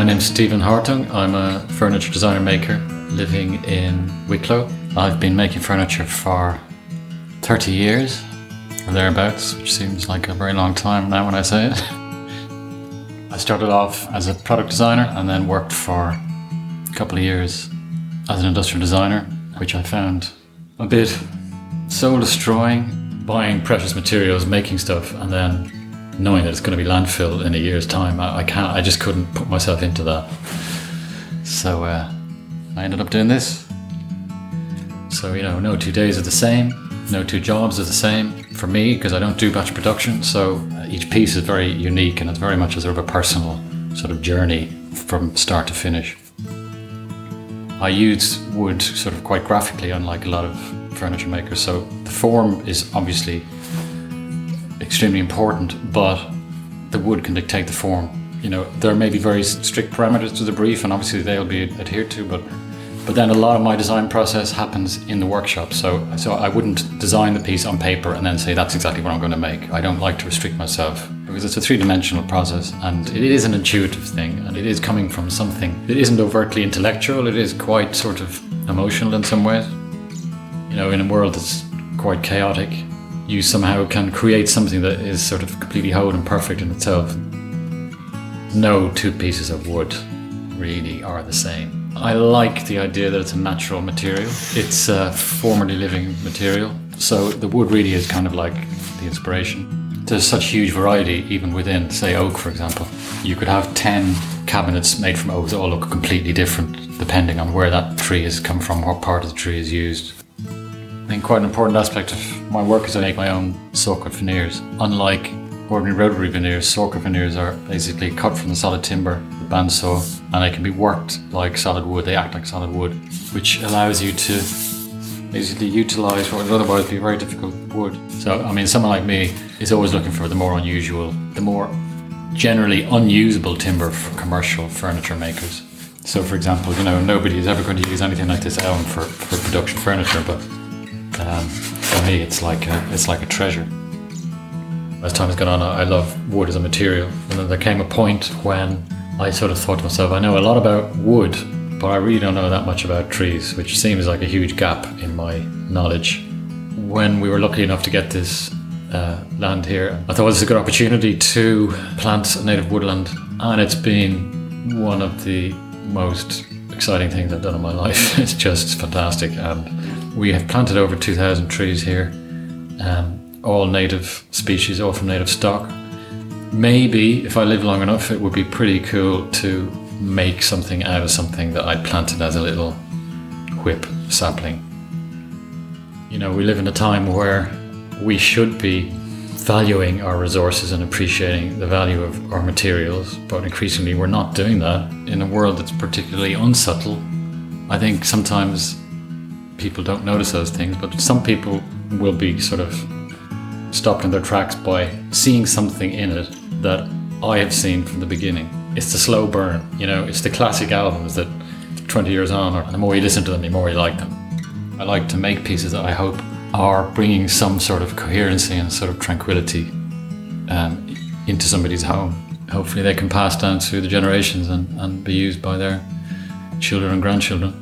My name's Stevan Hartung. I'm a furniture designer maker living in Wicklow. I've been making furniture for 30 years or thereabouts, which seems like a very long time now when I say it. I started off as a product designer and then worked for a couple of years as an industrial designer, which I found a bit soul-destroying, buying precious materials, making stuff, and then knowing that it's going to be landfill in a year's time. I just couldn't put myself into that. So I ended up doing this. So, no 2 days are the same, no 2 jobs are the same for me, because I don't do batch production. So each piece is very unique, and it's very much a sort of a personal sort of journey from start to finish. I use wood sort of quite graphically, unlike a lot of furniture makers. So the form is obviously extremely important, but the wood can dictate the form. There may be very strict parameters to the brief, and obviously they'll be adhered to, but then a lot of my design process happens in the workshop. So I wouldn't design the piece on paper and then say that's exactly what I'm going to make. I don't like to restrict myself, because it's a 3-dimensional process, and it is an intuitive thing, and it is coming from something that isn't overtly intellectual. It is quite sort of emotional in some ways. In a world that's quite chaotic, you somehow can create something that is sort of completely whole and perfect in itself. No 2 pieces of wood really are the same. I like the idea that it's a natural material. It's a formerly living material. So the wood really is kind of like the inspiration. There's such huge variety even within, say, oak, for example. You could have 10 cabinets made from oak that all look completely different depending on where that tree has come from, what part of the tree is used. I think quite an important aspect of my work is I make my own saw-cut veneers. Unlike ordinary rotary veneers, saw-cut veneers are basically cut from the solid timber, the bandsaw, and they can be worked like solid wood. They act like solid wood, which allows you to basically utilize what would otherwise be very difficult wood. So, someone like me is always looking for the more unusual, the more generally unusable timber for commercial furniture makers. So, for example, nobody is ever going to use anything like this elm for production furniture, but for me, it's like a treasure. As time has gone on, I love wood as a material, and then there came a point when I sort of thought to myself, I know a lot about wood, but I really don't know that much about trees, which seems like a huge gap in my knowledge. When we were lucky enough to get this land here, I thought it was a good opportunity to plant a native woodland, and it's been one of the most exciting things I've done in my life. It's just fantastic, and we have planted over 2,000 trees here, all native species, all from native stock. Maybe, if I live long enough, it would be pretty cool to make something out of something that I planted as a little whip sapling. We live in a time where we should be valuing our resources and appreciating the value of our materials, but increasingly we're not doing that. In a world that's particularly unsubtle, I think sometimes people don't notice those things, but some people will be sort of stopped in their tracks by seeing something in it that I have seen from the beginning. It's the slow burn, it's the classic albums that 20 years on, or the more you listen to them, the more you like them. I like to make pieces that I hope are bringing some sort of coherency and sort of tranquility into somebody's home. Hopefully they can pass down through the generations and be used by their children and grandchildren.